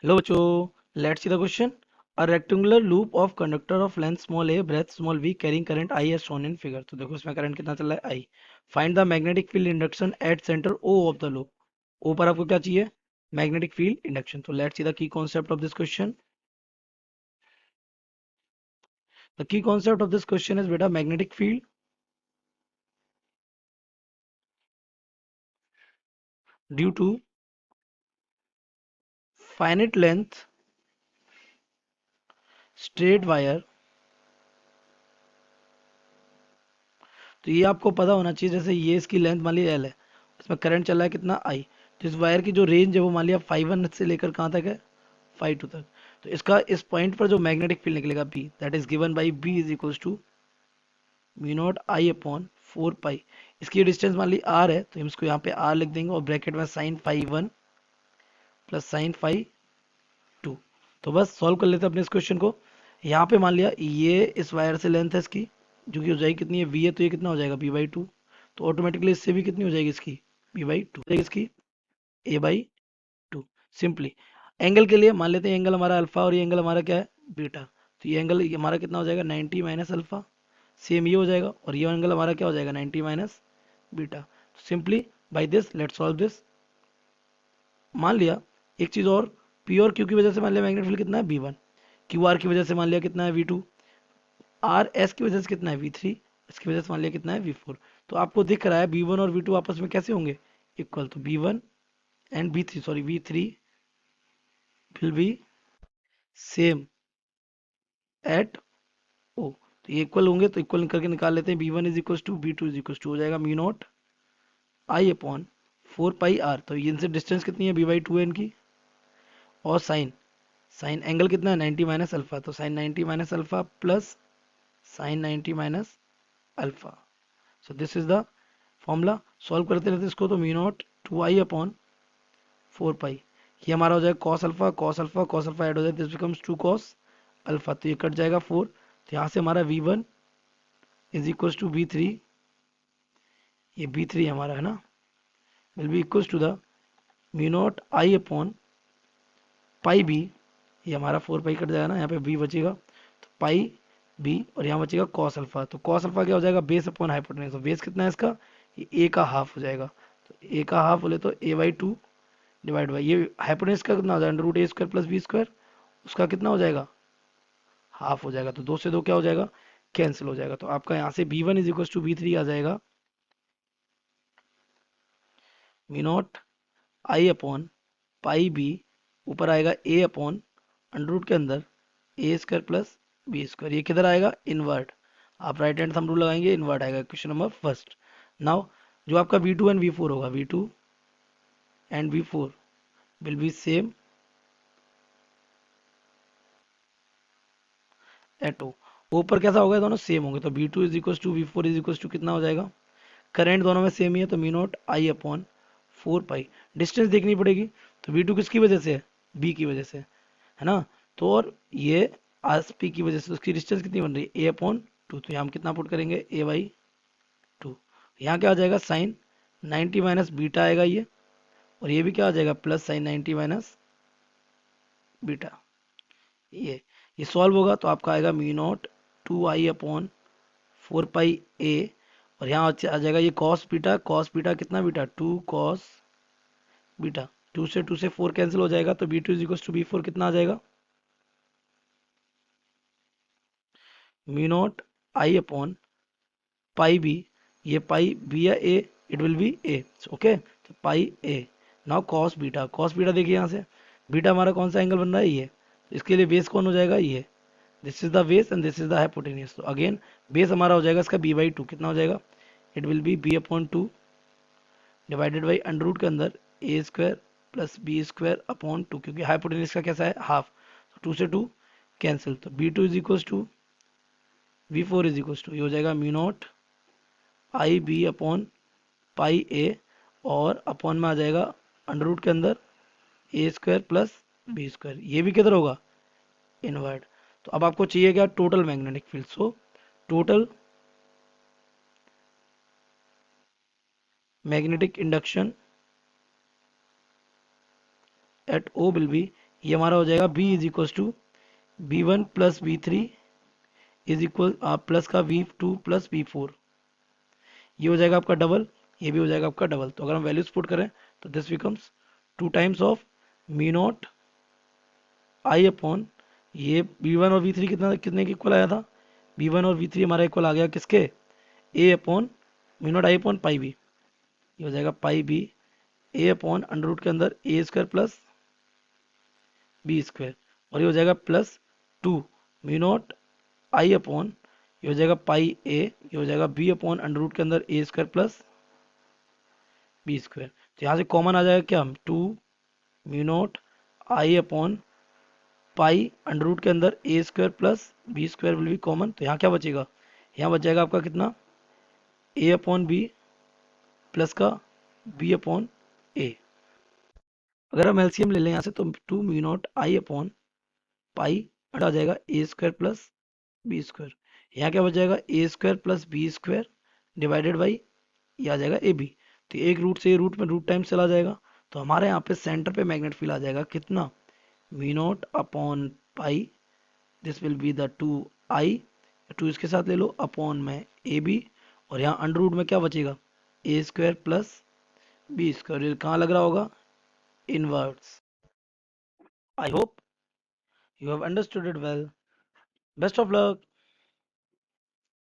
Hello बच्चों, let's see the question. A rectangular loop of conductor of length small a, breadth small v, carrying current I as shown in figure. तो देखो इसमें current कितना चल रहा है I. Find the magnetic field induction at center O of the loop. O पर आपको क्या चाहिए? Magnetic field induction. तो let's see the key concept of this question. The key concept of this question is beta magnetic field due to finite length straight wire. तो ये आपको पता होना चाहिए, जैसे ये इसकी लेंथ मान ली L है, इसमें करंट चल रहा है कितना I. तो इस वायर की जो रेंज है वो मान लिया 5 1 से लेकर कहाँ तक है, 5 2 तक. तो इसका इस पॉइंट पर जो मैग्नेटिक फील्ड निकलेगा B, that is given by B is equals to mu naught I upon 4 pi. इसकी डिस्टेंस मान ली R है, तो हम इसको यहाँ पे R लिख देंगे और ब्रैकेट में sine phi 1 plus sine phi 2. तो बस सॉल्व कर लेते हैं अपने इस क्वेश्चन को. यहाँ पे मान लिया ये इस वायर से लेंथ है इसकी, जो कि हो जाएगी कितनी है, V है, तो ये कितना हो जाएगा B/2. तो ऑटोमेटिकली इससे भी कितनी हो जाएगी इसकी, B/2 इसकी A/2. सिंपली एंगल के लिए मान लेते हैं एंगल हमारा अल्फा और ये एंगल हमारा क्या है, बीटा. तो ये एंगल हमारा कितना हो जाएगा, 90 माइनस अल्फा. सेम ये हो जाएगा और ये एंगल हमारा क्या हो जाएगा, 90 minus beta. Simply by this let's solve this. मान लिया एक चीज और, पी और क्यू की वजह से मान लिया मैग्नेटिक फील्ड कितना है B1, क्यू आर की वजह से मान लिया कितना है V2, आर एस की वजह से कितना है V3, इसकी वजह से मान लिया कितना है V4. तो आपको दिख रहा है B1 और V2 आपस में कैसे होंगे, इक्वल. तो B1 and B3, sorry V3 will be same at O. तो ये इक्वल होंगे, तो इक्वल करके निकाल लेते हैं. B1 is equal to B2 is equal to हो जाएगा mu naught I upon 4 pi R. तो ये इनसे डिस्टेंस कितनी है, B/2 है इनकी. और साइन साइन एंगल कितना है, 90 माइनस अल्फा. तो sine 90 minus alpha plus sine 90 minus alpha. So this is the formula. Solve करते रहते इसको, तो म्यू नॉट 2I अपॉन 4 पाई. ये हमारा हो जाएगा cos alpha cos alpha cos alpha add हो जाए, दिस बिकम्स 2 कॉस अल्फा. तो ये कट जाएगा 4. तो यहाँ से हमारा V1 is equal to B3, ये B3 हमारा है ना, will be equal to the mu naught I upon pi B. ये हमारा 4 पाई कट जाएगा ना, यहाँ पे बी बचेगा, तो पाई बी और यहाँ बचेगा कॉस अल्फा. तो कॉस अल्फा क्या हो जाएगा, बेस अपॉन हाइपोटेनस. तो बेस कितना है इसका, ये ए का हाफ हो जाएगा. तो ए का हाफ बोले तो A/2 डिवाइड बाई ये हाइपोटेनस का कितना हो जाएगा, √A² प्लस B², उसका कितना हो जाएगा, हाफ हो जाएगा. तो दो से दो क्या हो जाएगा, कैंसिल हो जाएगा. तो आपका यहाँ से B1 is equal to B3 आ जाएगा mu naught I upon pi b, ऊपर आएगा ए अपॉन अंडर रूट के अंदर A² प्लस B². ये किधर आएगा, इनवर्ट. आप राइट हैंड थंब रूल लगाएंगे, इनवर्ट आएगा. Question number first. नाउ जो आपका V2 एंड V4 होगा, V2 and V4 will be same at O. ऊपर कैसा होगा, दोनों सेम होंगे. तो B2 is equal to V4 is equal to कितना हो जाएगा, करंट दोनों में सेम ही है, तो mu naught I upon 4 pi. Distance देखनी पड़ेगी. तो V2 किसकी वजह से है, B की वजह से है ना. तो और ये आस पी की वजह से उसकी डिस्टेंस कितनी बन रही है, A/2. तो यहाँ हम कितना पुट करेंगे, A/2. यहाँ क्या आ जाएगा, साइन 90 माइनस बीटा आएगा ये, और ये भी क्या आ जाएगा, प्लस साइन 90 माइनस बीटा. ये सॉल्व होगा तो आपका आएगा mu naught 2I upon 4 pi A. और यहाँ आ जाएगा ये कॉस बीटा कितना बीटा, 2 कॉस बीटा. 2 से 4 कैंसिल हो जाएगा, तो B2 is equal to B4 कितना आ जाएगा, mu naught I upon pi B. ये पाई बी या A, it will be A. Okay, तो pi A. Now cos beta देखिए यहाँ से, बीटा हमारा कौन सा एंगल बन रहा है, ये. तो इसके लिए बेस कौन हो जाएगा, ये. This is the base and this is the hypotenuse. तो अगेन बेस हमारा हो जाएगा इसका B/2. कितना हो जाएगा, it will be B/2 divided by under root के अंदर A² प्लस B² अपॉन 2, क्योंकि हाइपोटेन्यूज का कैसा है, हाफ. तो 2 से 2 कैंसिल. तो B2 is equal to V4 is equal to, ये हो जाएगा mu naught I/B upon pi A, और अपॉन में आ जाएगा अंडर रूट के अंदर A² प्लस B². ये भी किधर होगा, इनवर्ट. तो अब आपको चाहिए क्या, total magnetic field. So total magnetic induction at O will be, ये हमारा हो जाएगा b is equal to b1 plus b3 is equal plus का v2 प्लस v4। ये हो जाएगा आपका डबल, ये भी हो जाएगा आपका डबल। तो अगर हम वैल्यूज पुट करें तो this becomes 2 times of me naught I upon ये b1 और v3 कितना कितने के इक्वल आया था, b1 और v3 हमारा इक्वल आ गया किसके, a upon mu naught I upon pi B. ये हो जाएगा pi b a upon under root के अंदर ए स्क्वायर प्लस बी स्क्वायर, और ये हो जाएगा plus 2 mu naught I upon, ये हो जाएगा पाई ए, ये हो जाएगा बी अपॉन अंडर रूट के अंदर ए स्क्वायर प्लस बी स्क्वायर। तो यहाँ से कॉमन आ जाएगा क्या, 2 mu naught I upon pi under root के अंदर ए square plus B square will be common. तो यहाँ क्या बचेगा, यहाँ बच जाएगा आपका कितना, ए अपॉन बी प्लस का बी अपॉन ए। अगर हम एलसीएम ले लें यहाँ से तो 2 mu naught I upon pi आ जाएगा A square plus B square. यहाँ क्या बच जाएगा, A square plus B square divided by ये आ जाएगा ए बी। तो एक रूट से ये रूट में रूट टाइम्स चला जाएगा, तो हमारे यहाँ पे सेंटर पे मैग्नेट फील्ड आ जाएगा कितना, mu naught upon pi, this will be the 2 आई, 2 इसके साथ ले लो अपॉन में ए बी, और यहाँ अंडर रूट में क्या बचेगा, ए स्क्वायर प्लस बी स्क्वायर। कहाँ लग रहा होगा, inwards. I hope you have understood it well. Best of luck.